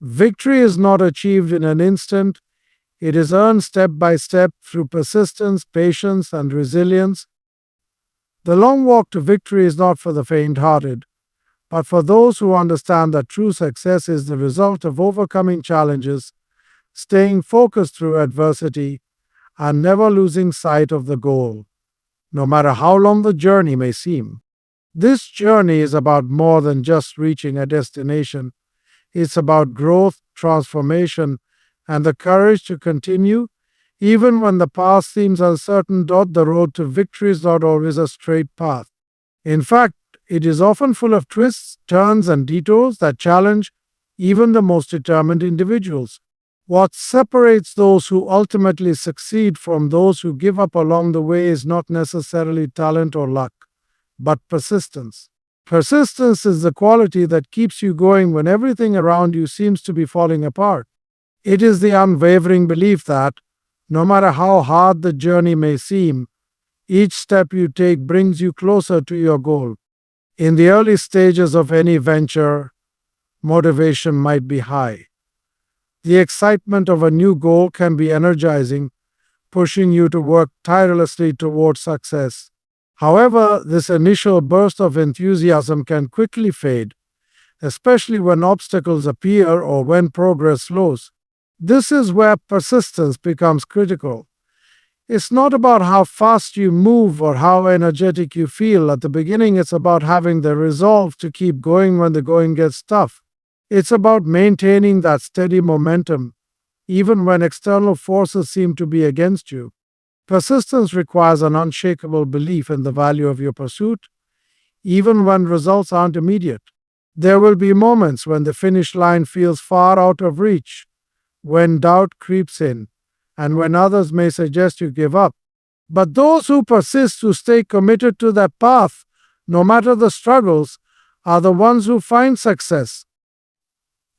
Victory is not achieved in an instant, it is earned step by step through persistence, patience, and resilience. The long walk to victory is not for the faint hearted, but for those who understand that true success is the result of overcoming challenges, staying focused through adversity, and never losing sight of the goal, no matter how long the journey may seem. This journey is about more than just reaching a destination. It's about growth, transformation, and the courage to continue, even when the path seems uncertain. The road to victory is not always a straight path. In fact, it is often full of twists, turns, and detours that challenge even the most determined individuals. What separates those who ultimately succeed from those who give up along the way is not necessarily talent or luck, but persistence. Persistence is the quality that keeps you going when everything around you seems to be falling apart. It is the unwavering belief that, no matter how hard the journey may seem, each step you take brings you closer to your goal. In the early stages of any venture, motivation might be high. The excitement of a new goal can be energizing, pushing you to work tirelessly towards success. However, this initial burst of enthusiasm can quickly fade, especially when obstacles appear or when progress slows. This is where persistence becomes critical. It's not about how fast you move or how energetic you feel at the beginning, it's about having the resolve to keep going when the going gets tough. It's about maintaining that steady momentum, even when external forces seem to be against you. Persistence requires an unshakable belief in the value of your pursuit, even when results aren't immediate. There will be moments when the finish line feels far out of reach, when doubt creeps in, and when others may suggest you give up. But those who persist, who stay committed to their path, no matter the struggles, are the ones who find success.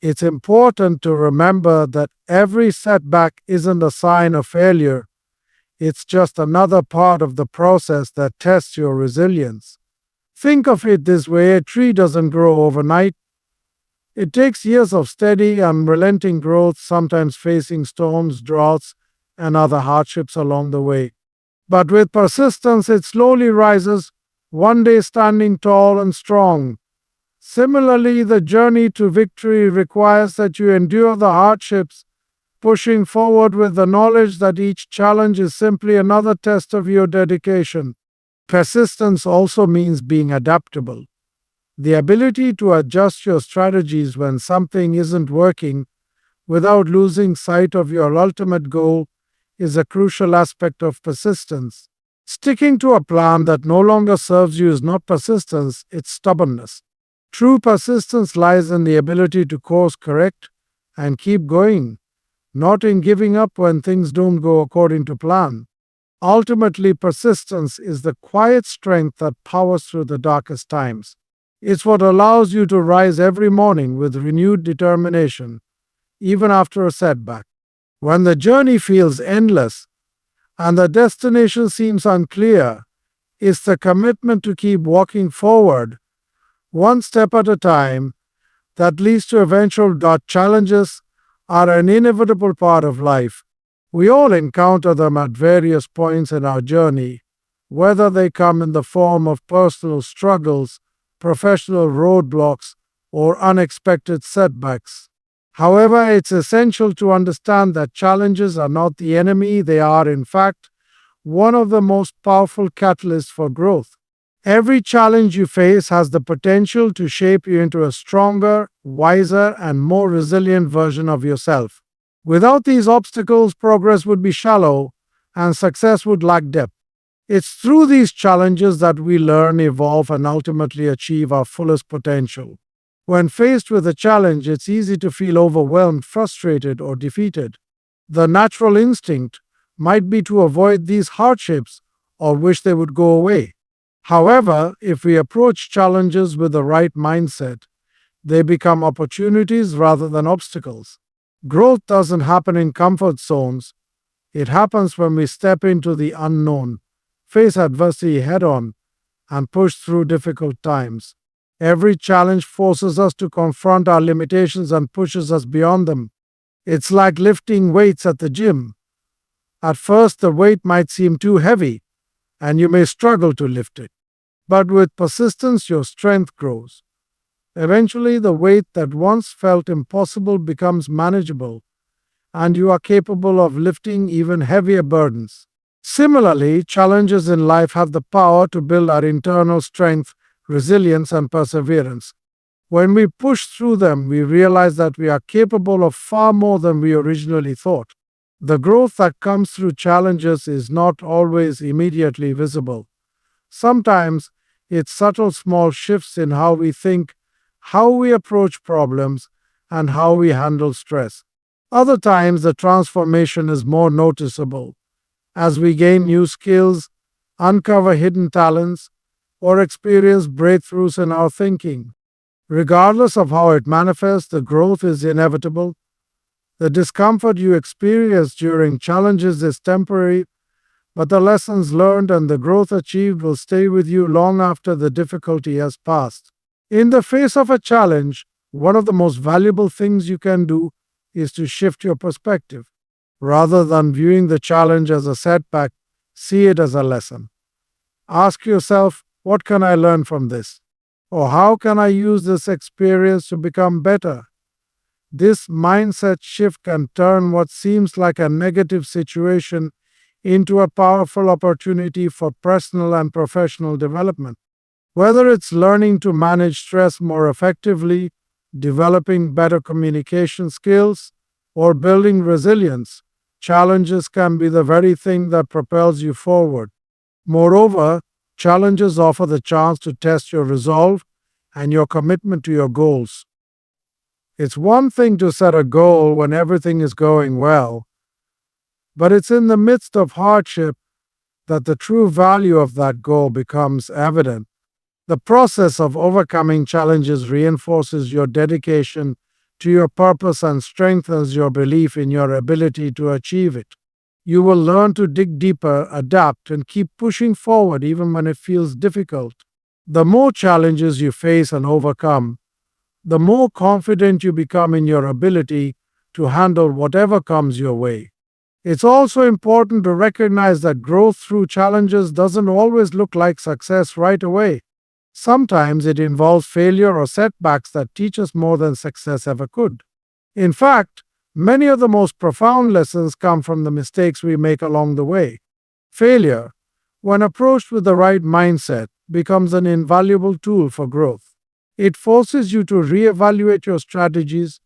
It's important to remember that every setback isn't a sign of failure. It's just another part of the process that tests your resilience. Think of it this way: a tree doesn't grow overnight. It takes years of steady, unrelenting growth, sometimes facing storms, droughts, and other hardships along the way. But with persistence, it slowly rises, one day standing tall and strong. Similarly, the journey to victory requires that you endure the hardships, pushing forward with the knowledge that each challenge is simply another test of your dedication. Persistence also means being adaptable. The ability to adjust your strategies when something isn't working without losing sight of your ultimate goal is a crucial aspect of persistence. Sticking to a plan that no longer serves you is not persistence, it's stubbornness. True persistence lies in the ability to course correct and keep going, not in giving up when things don't go according to plan. Ultimately, persistence is the quiet strength that powers through the darkest times. It's what allows you to rise every morning with renewed determination, even after a setback. When the journey feels endless and the destination seems unclear, it's the commitment to keep walking forward, one step at a time, that leads to eventual challenges are an inevitable part of life. We all encounter them at various points in our journey, whether they come in the form of personal struggles, professional roadblocks, or unexpected setbacks. However, it's essential to understand that challenges are not the enemy, they are, in fact, one of the most powerful catalysts for growth. Every challenge you face has the potential to shape you into a stronger, wiser, and more resilient version of yourself. Without these obstacles, progress would be shallow and success would lack depth. It's through these challenges that we learn, evolve, and ultimately achieve our fullest potential. When faced with a challenge, it's easy to feel overwhelmed, frustrated, or defeated. The natural instinct might be to avoid these hardships or wish they would go away. However, if we approach challenges with the right mindset, they become opportunities rather than obstacles. Growth doesn't happen in comfort zones. It happens when we step into the unknown, face adversity head on, and push through difficult times. Every challenge forces us to confront our limitations and pushes us beyond them. It's like lifting weights at the gym. At first, the weight might seem too heavy, and you may struggle to lift it. But with persistence, your strength grows. Eventually, the weight that once felt impossible becomes manageable, and you are capable of lifting even heavier burdens. Similarly, challenges in life have the power to build our internal strength, resilience, and perseverance. When we push through them, we realize that we are capable of far more than we originally thought. The growth that comes through challenges is not always immediately visible. Sometimes it's subtle small shifts in how we think, how we approach problems, and how we handle stress. Other times the transformation is more noticeable as we gain new skills, uncover hidden talents, or experience breakthroughs in our thinking. Regardless of how it manifests, the growth is inevitable. The discomfort you experience during challenges is temporary, but the lessons learned and the growth achieved will stay with you long after the difficulty has passed. In the face of a challenge, one of the most valuable things you can do is to shift your perspective. Rather than viewing the challenge as a setback, see it as a lesson. Ask yourself, what can I learn from this? Or how can I use this experience to become better? This mindset shift can turn what seems like a negative situation into a powerful opportunity for personal and professional development. Whether it's learning to manage stress more effectively, developing better communication skills, or building resilience, challenges can be the very thing that propels you forward. Moreover, challenges offer the chance to test your resolve and your commitment to your goals. It's one thing to set a goal when everything is going well, but it's in the midst of hardship that the true value of that goal becomes evident. The process of overcoming challenges reinforces your dedication to your purpose and strengthens your belief in your ability to achieve it. You will learn to dig deeper, adapt, and keep pushing forward even when it feels difficult. The more challenges you face and overcome, the more confident you become in your ability to handle whatever comes your way. It's also important to recognize that growth through challenges doesn't always look like success right away. Sometimes it involves failure or setbacks that teach us more than success ever could. In fact, many of the most profound lessons come from the mistakes we make along the way. Failure, when approached with the right mindset, becomes an invaluable tool for growth. It forces you to reevaluate your strategies,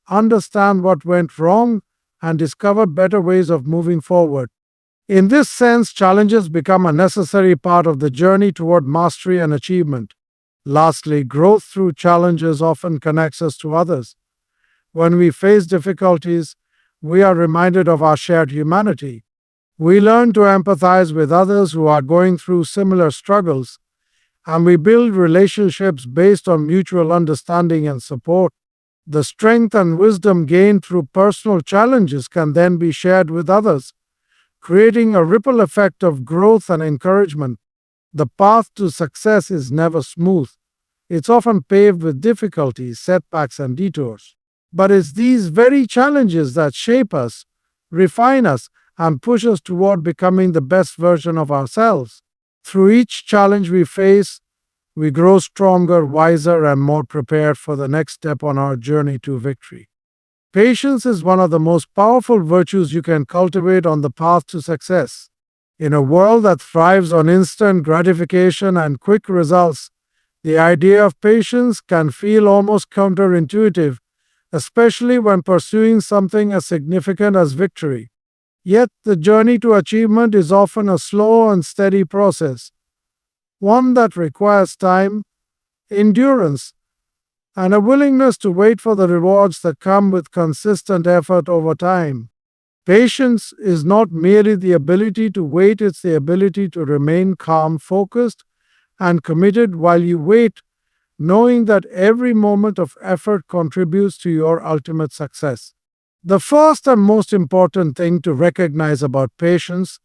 understand what went wrong, and discover better ways of moving forward. In this sense, challenges become a necessary part of the journey toward mastery and achievement. Lastly, growth through challenges often connects us to others. When we face difficulties, we are reminded of our shared humanity. We learn to empathize with others who are going through similar struggles, and we build relationships based on mutual understanding and support. The strength and wisdom gained through personal challenges can then be shared with others, creating a ripple effect of growth and encouragement. The path to success is never smooth. It's often paved with difficulties, setbacks, and detours. But it's these very challenges that shape us, refine us, and push us toward becoming the best version of ourselves. Through each challenge we face, we grow stronger, wiser, and more prepared for the next step on our journey to victory. Patience is one of the most powerful virtues you can cultivate on the path to success. In a world that thrives on instant gratification and quick results, the idea of patience can feel almost counterintuitive, especially when pursuing something as significant as victory. Yet, the journey to achievement is often a slow and steady process, one that requires time, endurance, and a willingness to wait for the rewards that come with consistent effort over time. Patience is not merely the ability to wait, it's the ability to remain calm, focused, and committed while you wait, knowing that every moment of effort contributes to your ultimate success. The first and most important thing to recognize about patience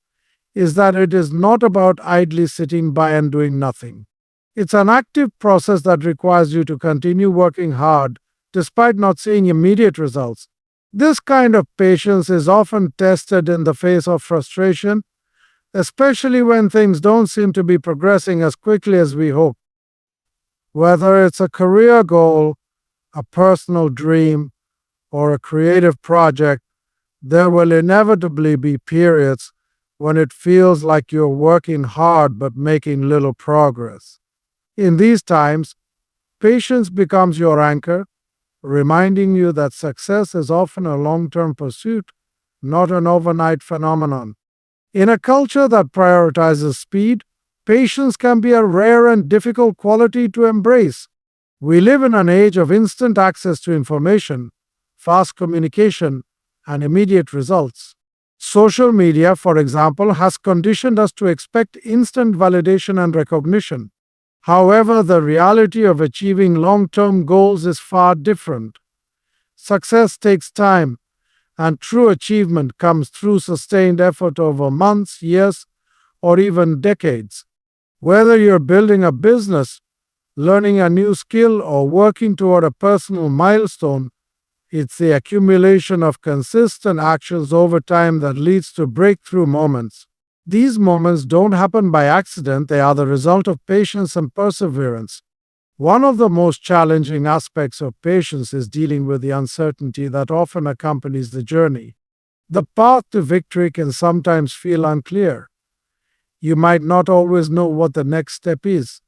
is that it is not about idly sitting by and doing nothing. It's an active process that requires you to continue working hard despite not seeing immediate results. This kind of patience is often tested in the face of frustration, especially when things don't seem to be progressing as quickly as we hope. Whether it's a career goal, a personal dream, or a creative project, there will inevitably be periods when it feels like you're working hard but making little progress. In these times, patience becomes your anchor, reminding you that success is often a long-term pursuit, not an overnight phenomenon. In a culture that prioritizes speed, patience can be a rare and difficult quality to embrace. We live in an age of instant access to information, fast communication, and immediate results. Social media, for example, has conditioned us to expect instant validation and recognition. However, the reality of achieving long-term goals is far different. Success takes time, and true achievement comes through sustained effort over months, years, or even decades. Whether you're building a business, learning a new skill, or working toward a personal milestone, it's the accumulation of consistent actions over time that leads to breakthrough moments. These moments don't happen by accident, they are the result of patience and perseverance. One of the most challenging aspects of patience is dealing with the uncertainty that often accompanies the journey. The path to victory can sometimes feel unclear. You might not always know what the next step is,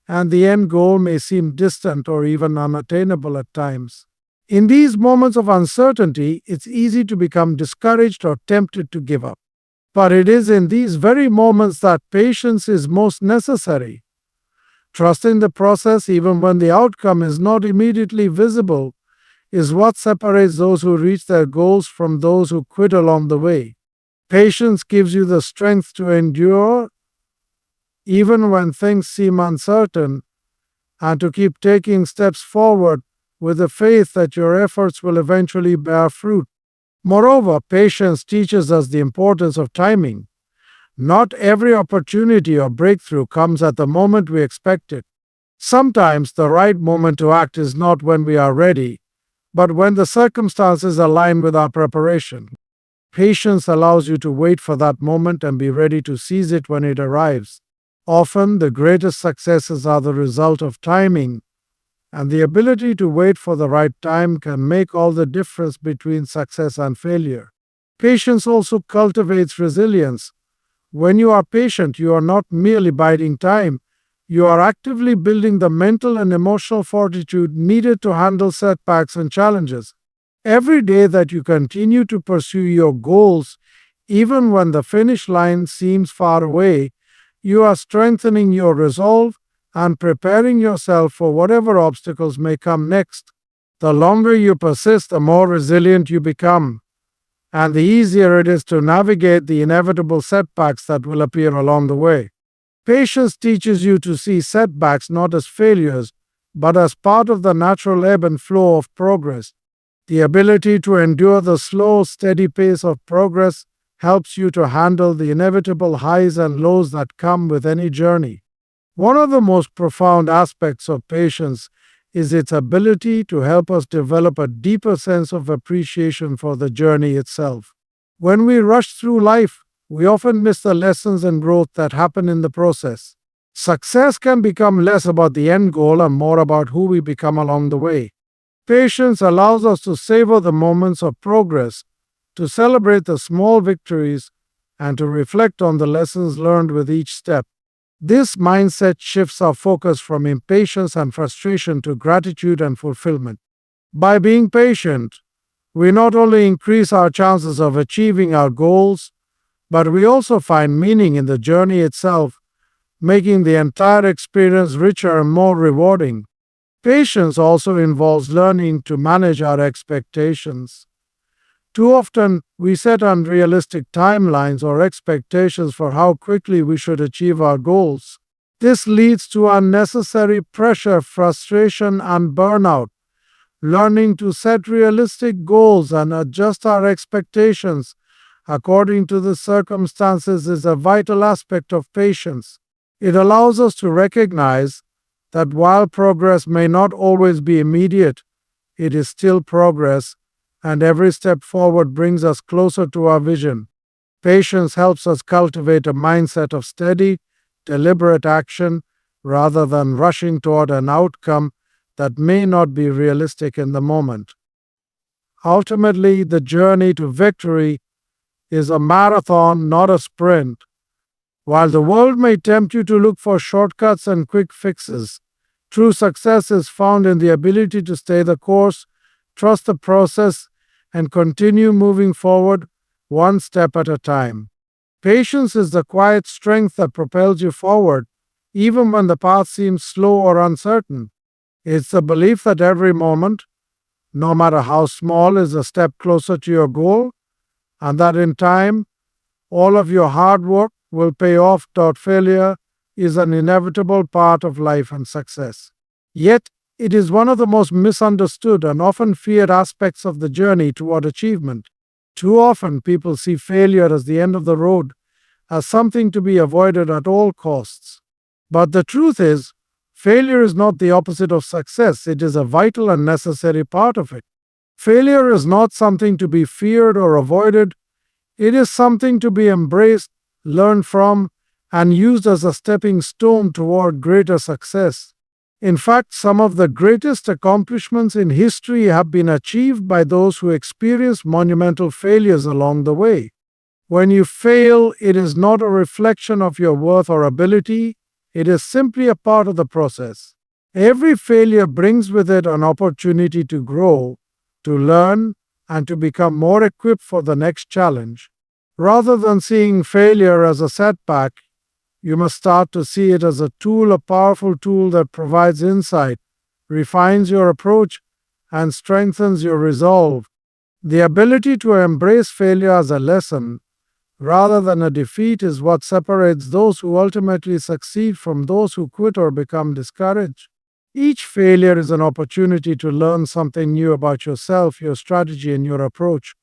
and the end goal may seem distant or even unattainable at times. In these moments of uncertainty, it's easy to become discouraged or tempted to give up. But it is in these very moments that patience is most necessary. Trusting the process, even when the outcome is not immediately visible, is what separates those who reach their goals from those who quit along the way. Patience gives you the strength to endure even when things seem uncertain, and to keep taking steps forward with the faith that your efforts will eventually bear fruit. Moreover, patience teaches us the importance of timing. Not every opportunity or breakthrough comes at the moment we expect it. Sometimes the right moment to act is not when we are ready, but when the circumstances align with our preparation. Patience allows you to wait for that moment and be ready to seize it when it arrives. Often, the greatest successes are the result of timing, and the ability to wait for the right time can make all the difference between success and failure. Patience also cultivates resilience. When you are patient, you are not merely biding time, you are actively building the mental and emotional fortitude needed to handle setbacks and challenges. Every day that you continue to pursue your goals, even when the finish line seems far away, you are strengthening your resolve and preparing yourself for whatever obstacles may come next. The longer you persist, the more resilient you become, and the easier it is to navigate the inevitable setbacks that will appear along the way. Patience teaches you to see setbacks not as failures, but as part of the natural ebb and flow of progress. The ability to endure the slow, steady pace of progress helps you to handle the inevitable highs and lows that come with any journey. One of the most profound aspects of patience is its ability to help us develop a deeper sense of appreciation for the journey itself. When we rush through life, we often miss the lessons and growth that happen in the process. Success can become less about the end goal and more about who we become along the way. Patience allows us to savor the moments of progress, to celebrate the small victories, and to reflect on the lessons learned with each step. This mindset shifts our focus from impatience and frustration to gratitude and fulfillment. By being patient, we not only increase our chances of achieving our goals, but we also find meaning in the journey itself, making the entire experience richer and more rewarding. Patience also involves learning to manage our expectations. Too often, we set unrealistic timelines or expectations for how quickly we should achieve our goals. This leads to unnecessary pressure, frustration, and burnout. Learning to set realistic goals and adjust our expectations according to the circumstances is a vital aspect of patience. It allows us to recognize that while progress may not always be immediate, it is still progress, and every step forward brings us closer to our vision. Patience helps us cultivate a mindset of steady, deliberate action rather than rushing toward an outcome that may not be realistic in the moment. Ultimately, the journey to victory is a marathon, not a sprint. While the world may tempt you to look for shortcuts and quick fixes, true success is found in the ability to stay the course, trust the process, and continue moving forward one step at a time. Patience is the quiet strength that propels you forward, even when the path seems slow or uncertain. It's the belief that every moment, no matter how small, is a step closer to your goal, and that in time, all of your hard work will pay off. Failure is an inevitable part of life and success. Yet, it is one of the most misunderstood and often feared aspects of the journey toward achievement. Too often, people see failure as the end of the road, as something to be avoided at all costs. But the truth is, failure is not the opposite of success, it is a vital and necessary part of it. Failure is not something to be feared or avoided, it is something to be embraced, learned from, and used as a stepping stone toward greater success. In fact, some of the greatest accomplishments in history have been achieved by those who experienced monumental failures along the way. When you fail, it is not a reflection of your worth or ability, it is simply a part of the process. Every failure brings with it an opportunity to grow, to learn, and to become more equipped for the next challenge. Rather than seeing failure as a setback, you must start to see it as a tool, a powerful tool that provides insight, refines your approach, and strengthens your resolve. The ability to embrace failure as a lesson, rather than a defeat, is what separates those who ultimately succeed from those who quit or become discouraged. Each failure is an opportunity to learn something new about yourself, your strategy, and your approach.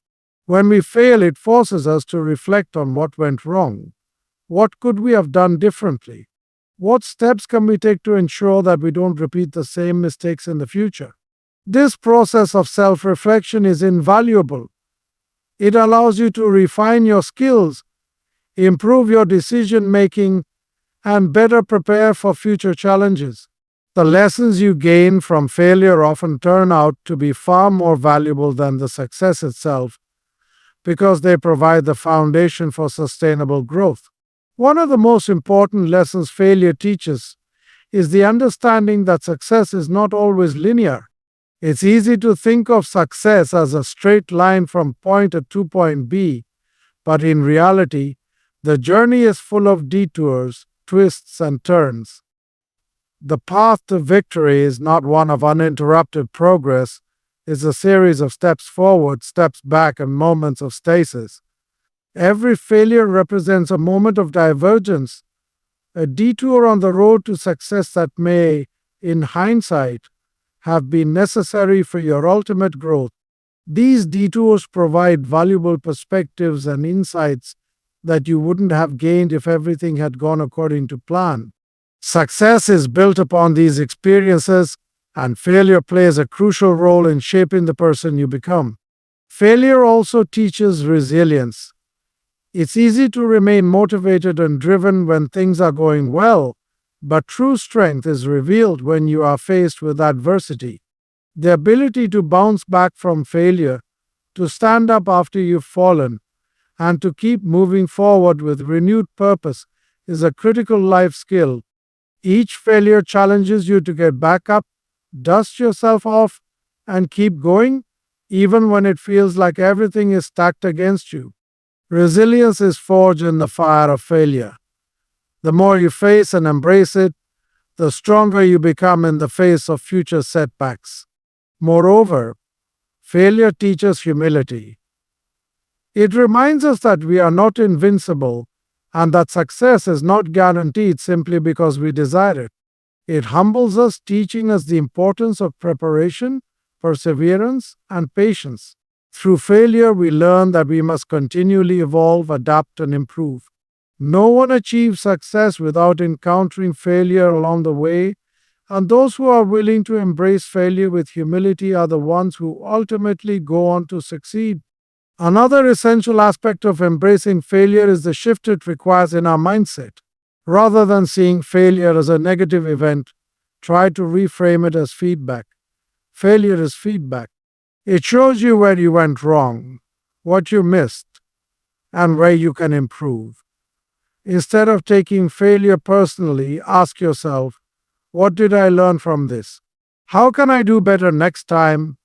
When we fail, it forces us to reflect on what went wrong. What could we have done differently? What steps can we take to ensure that we don't repeat the same mistakes in the future? This process of self-reflection is invaluable. It allows you to refine your skills, improve your decision-making, and better prepare for future challenges. The lessons you gain from failure often turn out to be far more valuable than the success itself, because they provide the foundation for sustainable growth. One of the most important lessons failure teaches is the understanding that success is not always linear. It's easy to think of success as a straight line from point A to point B, but in reality, the journey is full of detours, twists, and turns. The path to victory is not one of uninterrupted progress, it's a series of steps forward, steps back, and moments of stasis. Every failure represents a moment of divergence, a detour on the road to success that may, in hindsight, have been necessary for your ultimate growth. These detours provide valuable perspectives and insights that you wouldn't have gained if everything had gone according to plan. Success is built upon these experiences, and failure plays a crucial role in shaping the person you become. Failure also teaches resilience. It's easy to remain motivated and driven when things are going well, but true strength is revealed when you are faced with adversity. The ability to bounce back from failure, to stand up after you've fallen, and to keep moving forward with renewed purpose is a critical life skill. Each failure challenges you to get back up, dust yourself off, and keep going, even when it feels like everything is stacked against you. Resilience is forged in the fire of failure. The more you face and embrace it, the stronger you become in the face of future setbacks. Moreover, failure teaches humility. It reminds us that we are not invincible and that success is not guaranteed simply because we desire it. It humbles us, teaching us the importance of preparation, perseverance, and patience. Through failure, we learn that we must continually evolve, adapt, and improve. No one achieves success without encountering failure along the way, and those who are willing to embrace failure with humility are the ones who ultimately go on to succeed. Another essential aspect of embracing failure is the shift it requires in our mindset. Rather than seeing failure as a negative event, try to reframe it as feedback. Failure is feedback. It shows you where you went wrong, what you missed, and where you can improve. Instead of taking failure personally, ask yourself, what did I learn from this? How can I do better next time?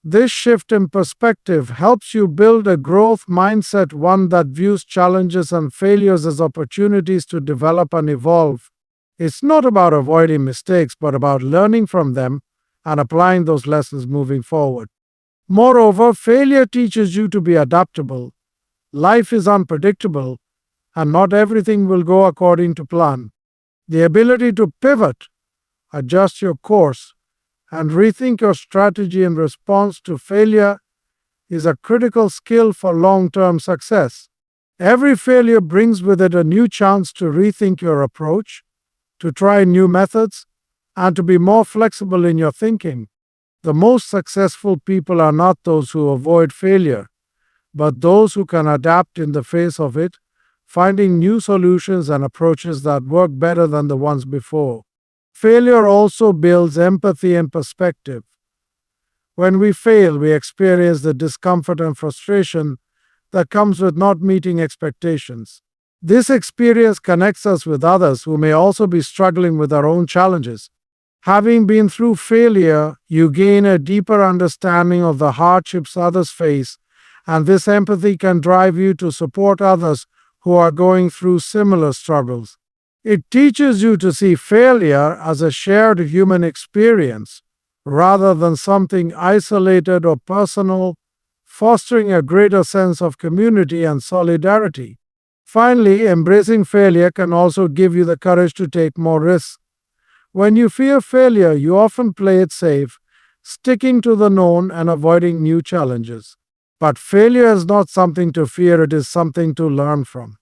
This shift in perspective helps you build a growth mindset, one that views challenges and failures as opportunities to develop and evolve. It's not about avoiding mistakes, but about learning from them and applying those lessons moving forward. Moreover, failure teaches you to be adaptable. Life is unpredictable, and not everything will go according to plan. The ability to pivot, adjust your course, and rethink your strategy in response to failure is a critical skill for long-term success. Every failure brings with it a new chance to rethink your approach, to try new methods, and to be more flexible in your thinking. The most successful people are not those who avoid failure, but those who can adapt in the face of it, finding new solutions and approaches that work better than the ones before. Failure also builds empathy and perspective. When we fail, we experience the discomfort and frustration that comes with not meeting expectations. This experience connects us with others who may also be struggling with their own challenges. Having been through failure, you gain a deeper understanding of the hardships others face, and this empathy can drive you to support others who are going through similar struggles. It teaches you to see failure as a shared human experience rather than something isolated or personal, fostering a greater sense of community and solidarity. Finally, embracing failure can also give you the courage to take more risks. When you fear failure, you often play it safe, sticking to the known and avoiding new challenges. But failure is not something to fear, it is something to learn from.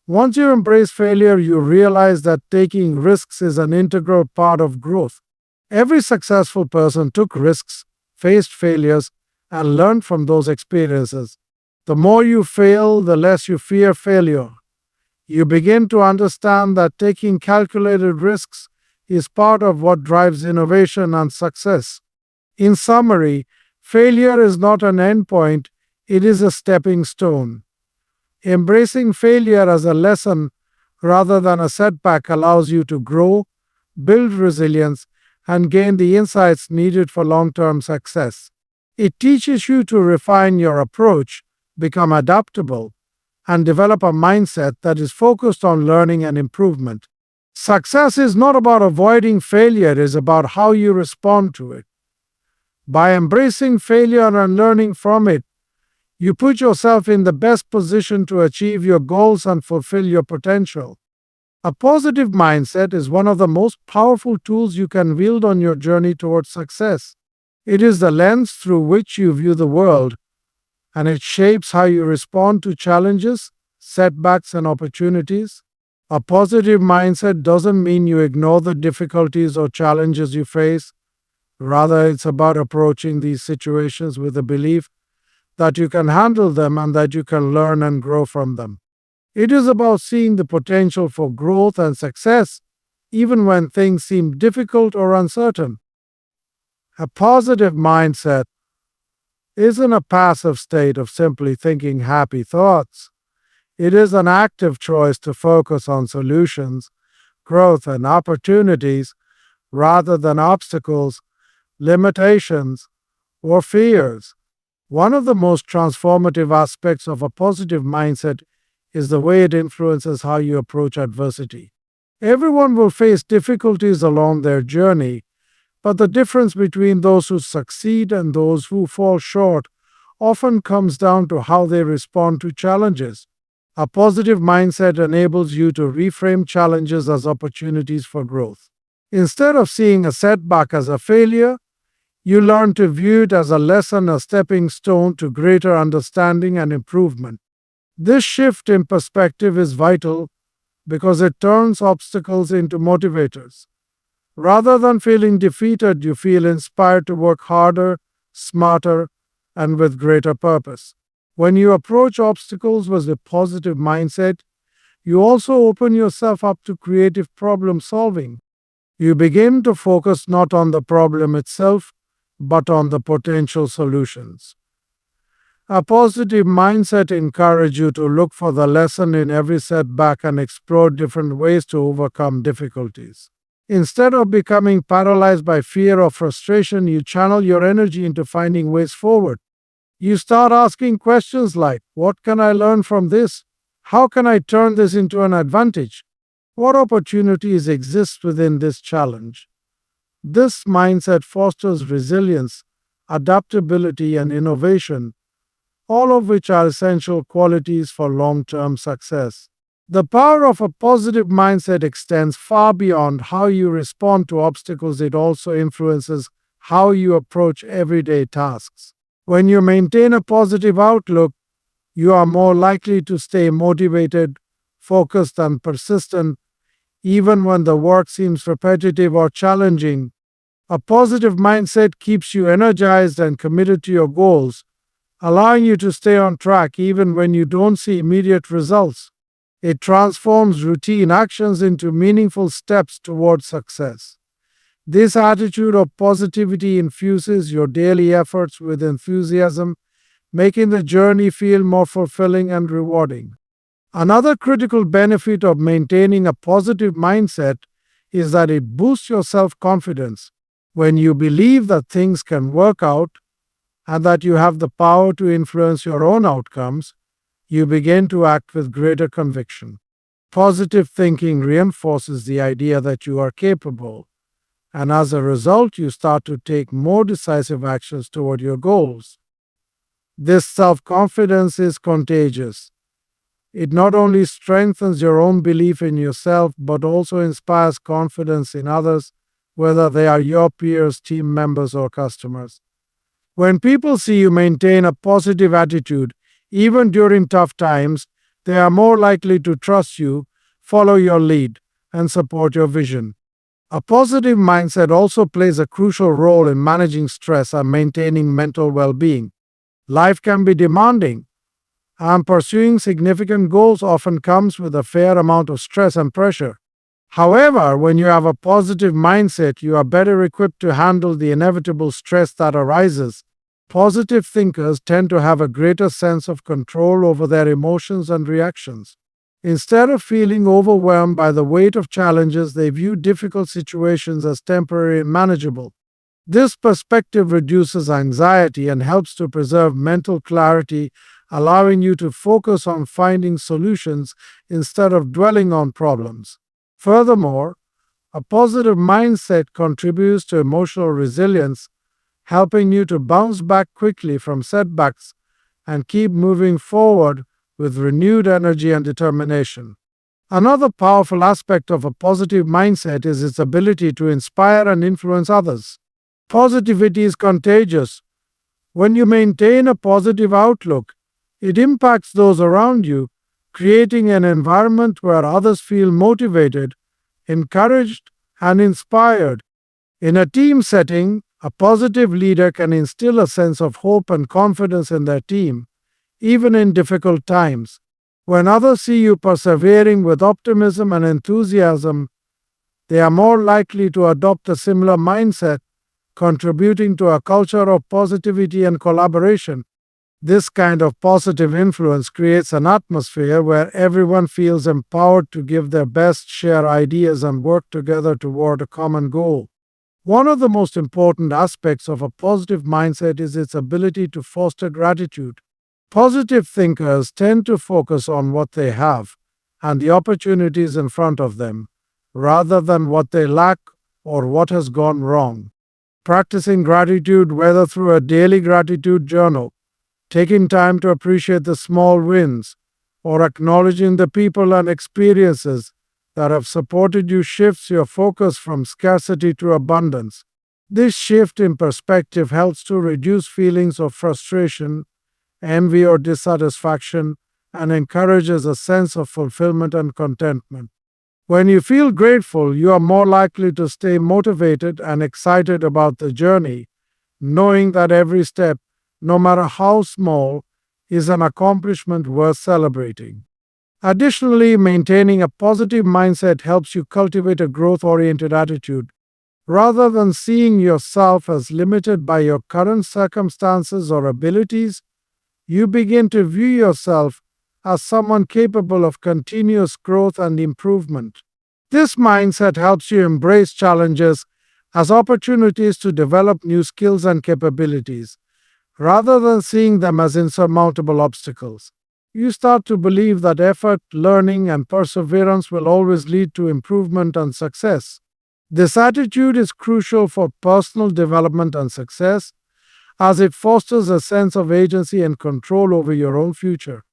Once you embrace failure, you realize that taking risks is an integral part of growth. Every successful person took risks, faced failures, and learned from those experiences. The more you fail, the less you fear failure. You begin to understand that taking calculated risks is part of what drives innovation and success. In summary, failure is not an endpoint, it is a stepping stone. Embracing failure as a lesson rather than a setback allows you to grow, build resilience, and gain the insights needed for long-term success. It teaches you to refine your approach, become adaptable, and develop a mindset that is focused on learning and improvement. Success is not about avoiding failure, it is about how you respond to it. By embracing failure and learning from it, you put yourself in the best position to achieve your goals and fulfill your potential. A positive mindset is one of the most powerful tools you can wield on your journey towards success. It is the lens through which you view the world, and it shapes how you respond to challenges, setbacks, and opportunities. A positive mindset doesn't mean you ignore the difficulties or challenges you face. Rather, it's about approaching these situations with the belief that you can handle them and that you can learn and grow from them. It is about seeing the potential for growth and success, even when things seem difficult or uncertain. A positive mindset isn't a passive state of simply thinking happy thoughts. It is an active choice to focus on solutions, growth, and opportunities rather than obstacles, limitations, or fears. One of the most transformative aspects of a positive mindset is the way it influences how you approach adversity. Everyone will face difficulties along their journey, but the difference between those who succeed and those who fall short often comes down to how they respond to challenges. A positive mindset enables you to reframe challenges as opportunities for growth. Instead of seeing a setback as a failure, you learn to view it as a lesson, a stepping stone to greater understanding and improvement. This shift in perspective is vital because it turns obstacles into motivators. Rather than feeling defeated, you feel inspired to work harder, smarter, and with greater purpose. When you approach obstacles with a positive mindset, you also open yourself up to creative problem solving. You begin to focus not on the problem itself, but on the potential solutions. A positive mindset encourages you to look for the lesson in every setback and explore different ways to overcome difficulties. Instead of becoming paralyzed by fear or frustration, you channel your energy into finding ways forward. You start asking questions like, what can I learn from this? How can I turn this into an advantage? What opportunities exist within this challenge? This mindset fosters resilience, adaptability, and innovation, all of which are essential qualities for long-term success. The power of a positive mindset extends far beyond how you respond to obstacles. It also influences how you approach everyday tasks. When you maintain a positive outlook, you are more likely to stay motivated, focused, and persistent, even when the work seems repetitive or challenging. A positive mindset keeps you energized and committed to your goals, allowing you to stay on track even when you don't see immediate results. It transforms routine actions into meaningful steps toward success. This attitude of positivity infuses your daily efforts with enthusiasm, making the journey feel more fulfilling and rewarding. Another critical benefit of maintaining a positive mindset is that it boosts your self-confidence. When you believe that things can work out and that you have the power to influence your own outcomes, you begin to act with greater conviction. Positive thinking reinforces the idea that you are capable, and as a result, you start to take more decisive actions toward your goals. This self-confidence is contagious. It not only strengthens your own belief in yourself, but also inspires confidence in others, whether they are your peers, team members, or customers. When people see you maintain a positive attitude, even during tough times, they are more likely to trust you, follow your lead, and support your vision. A positive mindset also plays a crucial role in managing stress and maintaining mental well-being. Life can be demanding, and pursuing significant goals often comes with a fair amount of stress and pressure. However, when you have a positive mindset, you are better equipped to handle the inevitable stress that arises. Positive thinkers tend to have a greater sense of control over their emotions and reactions. Instead of feeling overwhelmed by the weight of challenges, they view difficult situations as temporary and manageable. This perspective reduces anxiety and helps to preserve mental clarity, allowing you to focus on finding solutions instead of dwelling on problems. Furthermore, a positive mindset contributes to emotional resilience, helping you to bounce back quickly from setbacks and keep moving forward with renewed energy and determination. Another powerful aspect of a positive mindset is its ability to inspire and influence others. Positivity is contagious. When you maintain a positive outlook, it impacts those around you, creating an environment where others feel motivated, encouraged, and inspired. In a team setting, a positive leader can instill a sense of hope and confidence in their team, even in difficult times. When others see you persevering with optimism and enthusiasm, they are more likely to adopt a similar mindset, contributing to a culture of positivity and collaboration. This kind of positive influence creates an atmosphere where everyone feels empowered to give their best, share ideas, and work together toward a common goal. One of the most important aspects of a positive mindset is its ability to foster gratitude. Positive thinkers tend to focus on what they have and the opportunities in front of them, rather than what they lack or what has gone wrong. Practicing gratitude, whether through a daily gratitude journal, taking time to appreciate the small wins, or acknowledging the people and experiences that have supported you, shifts your focus from scarcity to abundance. This shift in perspective helps to reduce feelings of frustration, envy, or dissatisfaction, and encourages a sense of fulfillment and contentment. When you feel grateful, you are more likely to stay motivated and excited about the journey, knowing that every step, no matter how small, is an accomplishment worth celebrating. Additionally, maintaining a positive mindset helps you cultivate a growth oriented attitude. Rather than seeing yourself as limited by your current circumstances or abilities, you begin to view yourself as someone capable of continuous growth and improvement. This mindset helps you embrace challenges as opportunities to develop new skills and capabilities, rather than seeing them as insurmountable obstacles. You start to believe that effort, learning, and perseverance will always lead to improvement and success. This attitude is crucial for personal development and success, as it fosters a sense of agency and control over your own future.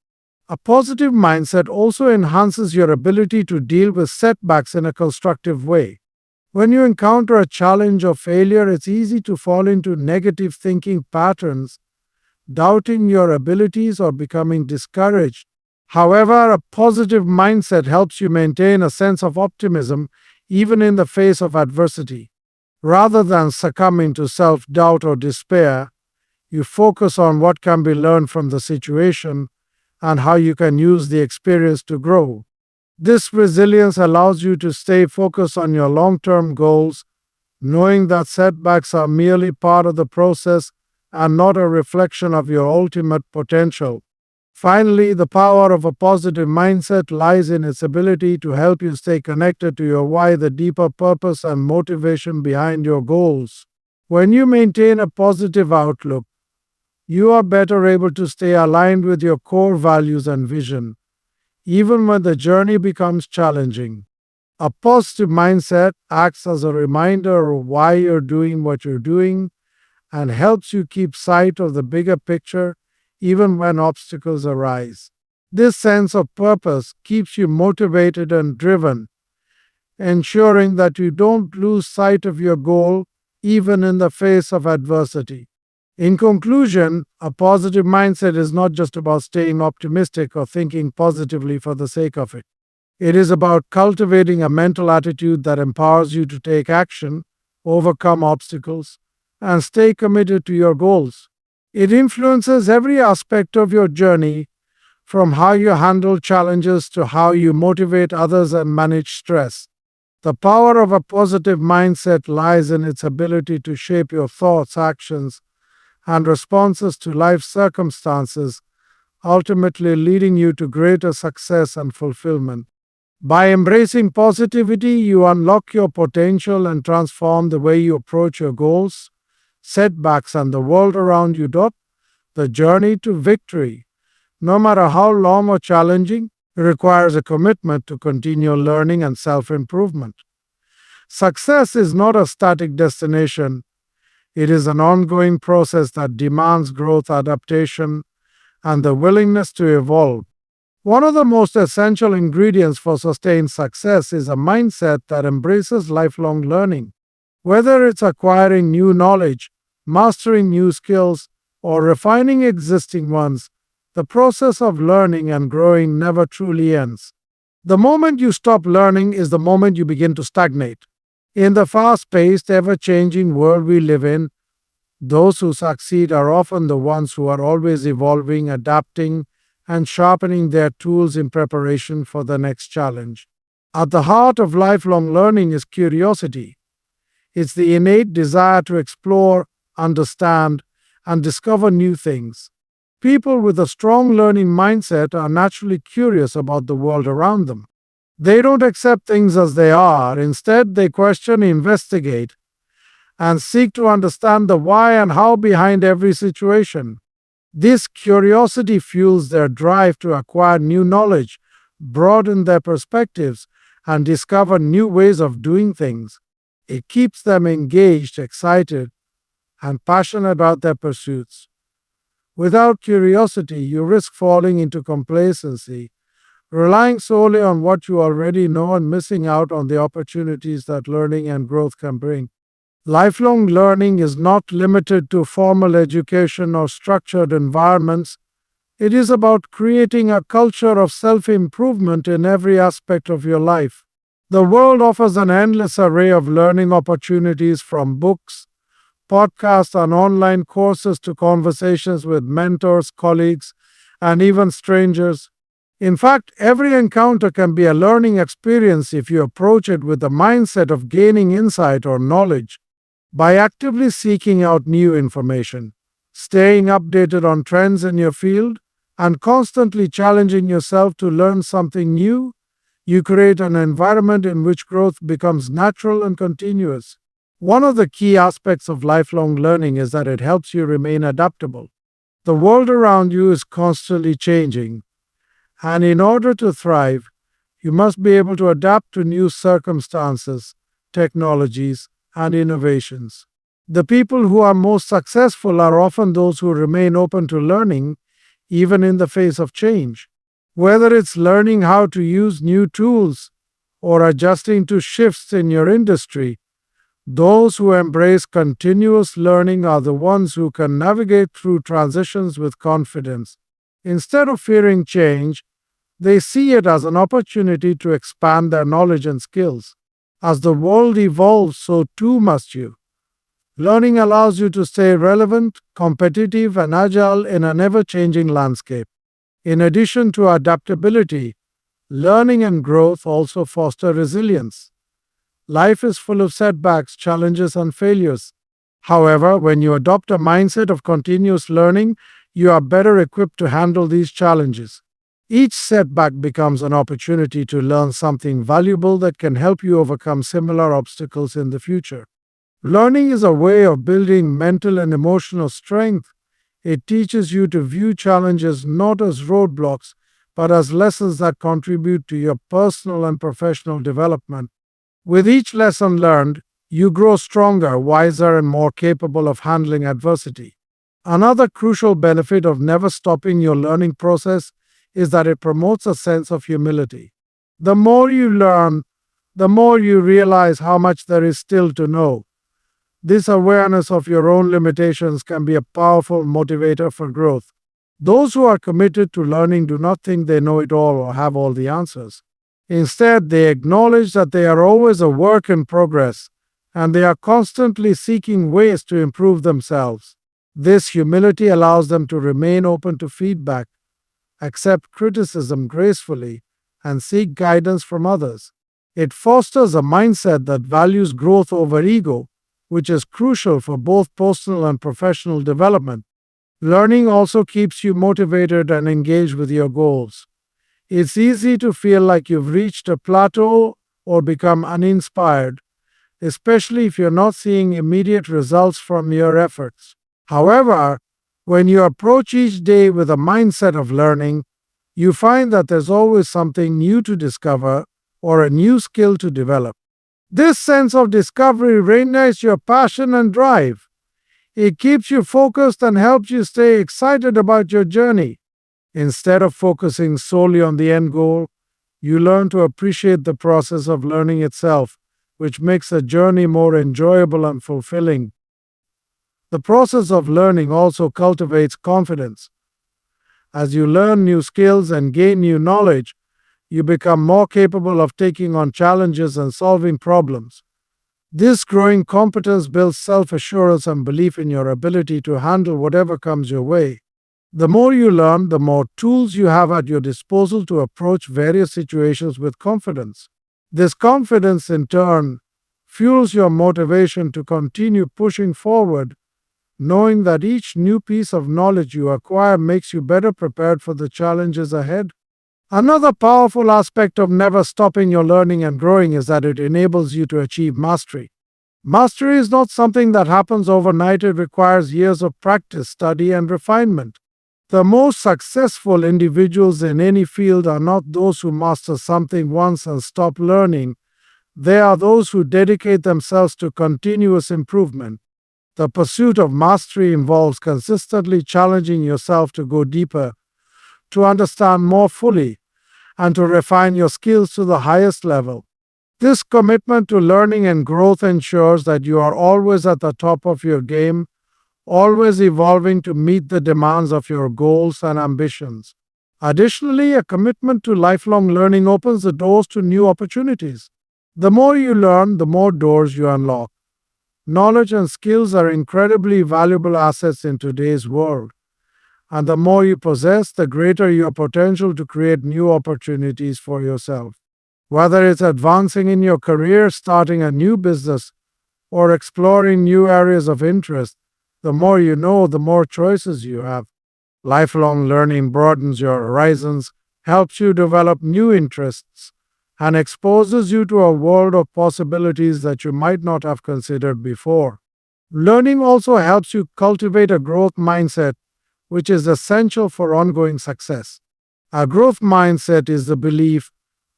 A positive mindset also enhances your ability to deal with setbacks in a constructive way. When you encounter a challenge or failure, it's easy to fall into negative thinking patterns, doubting your abilities or becoming discouraged. However, a positive mindset helps you maintain a sense of optimism even in the face of adversity. Rather than succumbing to self doubt or despair, you focus on what can be learned from the situation and how you can use the experience to grow. This resilience allows you to stay focused on your long term goals, knowing that setbacks are merely part of the process and not a reflection of your ultimate potential. Finally, the power of a positive mindset lies in its ability to help you stay connected to your why, the deeper purpose and motivation behind your goals. When you maintain a positive outlook, you are better able to stay aligned with your core values and vision, even when the journey becomes challenging. A positive mindset acts as a reminder of why you're doing what you're doing and helps you keep sight of the bigger picture even when obstacles arise. This sense of purpose keeps you motivated and driven, ensuring that you don't lose sight of your goal even in the face of adversity. In conclusion, a positive mindset is not just about staying optimistic or thinking positively for the sake of it. It is about cultivating a mental attitude that empowers you to take action, overcome obstacles, and stay committed to your goals. It influences every aspect of your journey, from how you handle challenges to how you motivate others and manage stress. The power of a positive mindset lies in its ability to shape your thoughts, actions, and responses to life circumstances, ultimately leading you to greater success and fulfillment. By embracing positivity, you unlock your potential and transform the way you approach your goals, setbacks, and the world around you. The journey to victory, no matter how long or challenging, requires a commitment to continual learning and self improvement. Success is not a static destination, it is an ongoing process that demands growth, adaptation, and the willingness to evolve. One of the most essential ingredients for sustained success is a mindset that embraces lifelong learning. Whether it's acquiring new knowledge, mastering new skills, or refining existing ones, the process of learning and growing never truly ends. The moment you stop learning is the moment you begin to stagnate. In the fast-paced, ever-changing world we live in, those who succeed are often the ones who are always evolving, adapting, and sharpening their tools in preparation for the next challenge. At the heart of lifelong learning is curiosity. It's the innate desire to explore, understand, and discover new things. People with a strong learning mindset are naturally curious about the world around them. They don't accept things as they are. Instead, they question, investigate, and seek to understand the why and how behind every situation. This curiosity fuels their drive to acquire new knowledge, broaden their perspectives, and discover new ways of doing things. It keeps them engaged, excited, and passionate about their pursuits. Without curiosity, you risk falling into complacency, relying solely on what you already know and missing out on the opportunities that learning and growth can bring. Lifelong learning is not limited to formal education or structured environments. It is about creating a culture of self-improvement in every aspect of your life. The world offers an endless array of learning opportunities, from books, podcasts, and online courses to conversations with mentors, colleagues, and even strangers. In fact, every encounter can be a learning experience if you approach it with the mindset of gaining insight or knowledge. By actively seeking out new information, staying updated on trends in your field, and constantly challenging yourself to learn something new, you create an environment in which growth becomes natural and continuous. One of the key aspects of lifelong learning is that it helps you remain adaptable. The world around you is constantly changing, and in order to thrive, you must be able to adapt to new circumstances, technologies, and innovations. The people who are most successful are often those who remain open to learning, even in the face of change. Whether it's learning how to use new tools or adjusting to shifts in your industry, those who embrace continuous learning are the ones who can navigate through transitions with confidence. Instead of fearing change, they see it as an opportunity to expand their knowledge and skills. As the world evolves, so too must you. Learning allows you to stay relevant, competitive, and agile in an ever-changing landscape. In addition to adaptability, learning and growth also foster resilience. Life is full of setbacks, challenges, and failures. However, when you adopt a mindset of continuous learning, you are better equipped to handle these challenges. Each setback becomes an opportunity to learn something valuable that can help you overcome similar obstacles in the future. Learning is a way of building mental and emotional strength. It teaches you to view challenges not as roadblocks, but as lessons that contribute to your personal and professional development. With each lesson learned, you grow stronger, wiser, and more capable of handling adversity. Another crucial benefit of never stopping your learning process is that it promotes a sense of humility. The more you learn, the more you realize how much there is still to know. This awareness of your own limitations can be a powerful motivator for growth. Those who are committed to learning do not think they know it all or have all the answers. Instead, they acknowledge that they are always a work in progress, and they are constantly seeking ways to improve themselves. This humility allows them to remain open to feedback, accept criticism gracefully, and seek guidance from others. It fosters a mindset that values growth over ego, which is crucial for both personal and professional development. Learning also keeps you motivated and engaged with your goals. It's easy to feel like you've reached a plateau or become uninspired, especially if you're not seeing immediate results from your efforts. However, when you approach each day with a mindset of learning, you find that there's always something new to discover or a new skill to develop. This sense of discovery reignites your passion and drive. It keeps you focused and helps you stay excited about your journey. Instead of focusing solely on the end goal, you learn to appreciate the process of learning itself, which makes the journey more enjoyable and fulfilling. The process of learning also cultivates confidence. As you learn new skills and gain new knowledge, you become more capable of taking on challenges and solving problems. This growing competence builds self-assurance and belief in your ability to handle whatever comes your way. The more you learn, the more tools you have at your disposal to approach various situations with confidence. This confidence, in turn, fuels your motivation to continue pushing forward, knowing that each new piece of knowledge you acquire makes you better prepared for the challenges ahead. Another powerful aspect of never stopping your learning and growing is that it enables you to achieve mastery. Mastery is not something that happens overnight. It requires years of practice, study, and refinement. The most successful individuals in any field are not those who master something once and stop learning. They are those who dedicate themselves to continuous improvement. The pursuit of mastery involves consistently challenging yourself to go deeper, to understand more fully, and to refine your skills to the highest level. This commitment to learning and growth ensures that you are always at the top of your game, always evolving to meet the demands of your goals and ambitions. Additionally, a commitment to lifelong learning opens the doors to new opportunities. The more you learn, the more doors you unlock. Knowledge and skills are incredibly valuable assets in today's world, and the more you possess, the greater your potential to create new opportunities for yourself. Whether it's advancing in your career, starting a new business, or exploring new areas of interest, the more you know, the more choices you have. Lifelong learning broadens your horizons, helps you develop new interests, and exposes you to a world of possibilities that you might not have considered before. Learning also helps you cultivate a growth mindset, which is essential for ongoing success. A growth mindset is the belief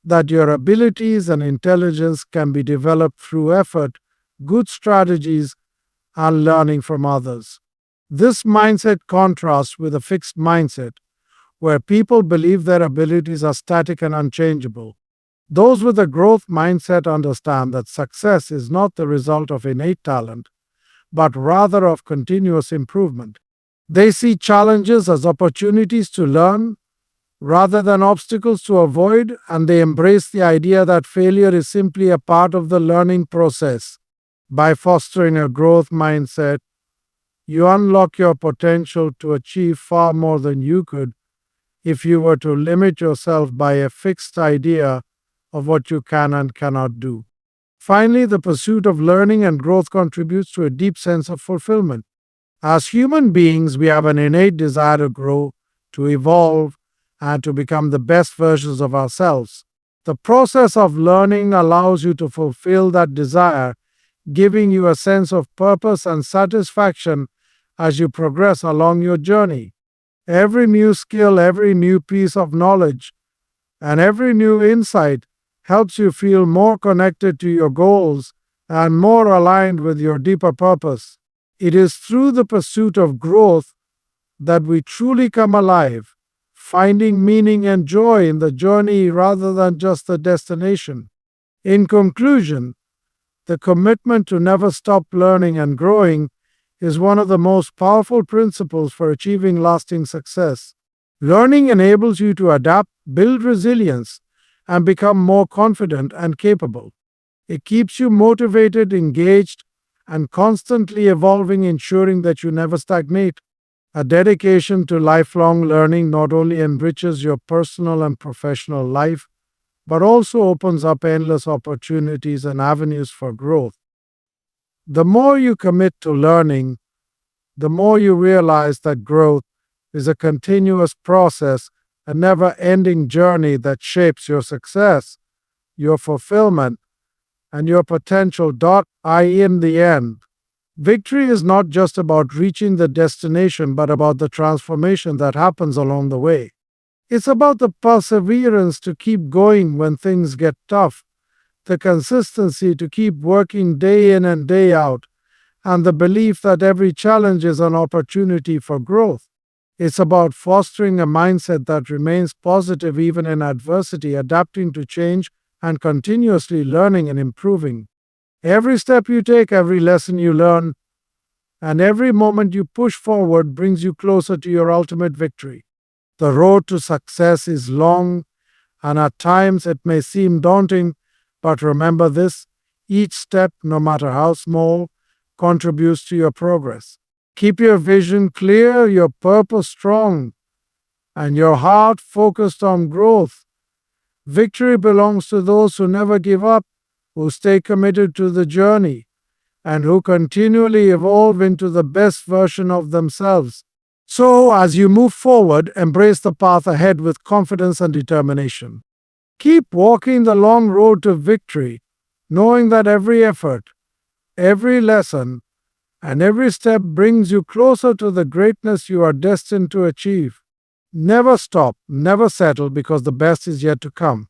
that your abilities and intelligence can be developed through effort, good strategies, and learning from others. This mindset contrasts with a fixed mindset, where people believe their abilities are static and unchangeable. Those with a growth mindset understand that success is not the result of innate talent, but rather of continuous improvement. They see challenges as opportunities to learn rather than obstacles to avoid, and they embrace the idea that failure is simply a part of the learning process. By fostering a growth mindset, you unlock your potential to achieve far more than you could if you were to limit yourself by a fixed idea of what you can and cannot do. Finally, the pursuit of learning and growth contributes to a deep sense of fulfillment. As human beings, we have an innate desire to grow, to evolve, and to become the best versions of ourselves. The process of learning allows you to fulfill that desire, giving you a sense of purpose and satisfaction as you progress along your journey. Every new skill, every new piece of knowledge, and every new insight helps you feel more connected to your goals and more aligned with your deeper purpose. It is through the pursuit of growth that we truly come alive, finding meaning and joy in the journey rather than just the destination. In conclusion, the commitment to never stop learning and growing is one of the most powerful principles for achieving lasting success. Learning enables you to adapt, build resilience, and become more confident and capable. It keeps you motivated, engaged, and constantly evolving, ensuring that you never stagnate. A dedication to lifelong learning not only enriches your personal and professional life, but also opens up endless opportunities and avenues for growth. The more you commit to learning, the more you realize that growth is a continuous process, a never-ending journey that shapes your success, your fulfillment, and your potential. In the end, victory is not just about reaching the destination, but about the transformation that happens along the way. It's about the perseverance to keep going when things get tough, the consistency to keep working day in and day out, and the belief that every challenge is an opportunity for growth. It's about fostering a mindset that remains positive even in adversity, adapting to change, and continuously learning and improving. Every step you take, every lesson you learn, and every moment you push forward brings you closer to your ultimate victory. The road to success is long, and at times it may seem daunting, but remember this: each step, no matter how small, contributes to your progress. Keep your vision clear, your purpose strong, and your heart focused on growth. Victory belongs to those who never give up, who stay committed to the journey, and who continually evolve into the best version of themselves. So, as you move forward, embrace the path ahead with confidence and determination. Keep walking the long road to victory, knowing that every effort, every lesson, and every step brings you closer to the greatness you are destined to achieve. Never stop, never settle, because the best is yet to come.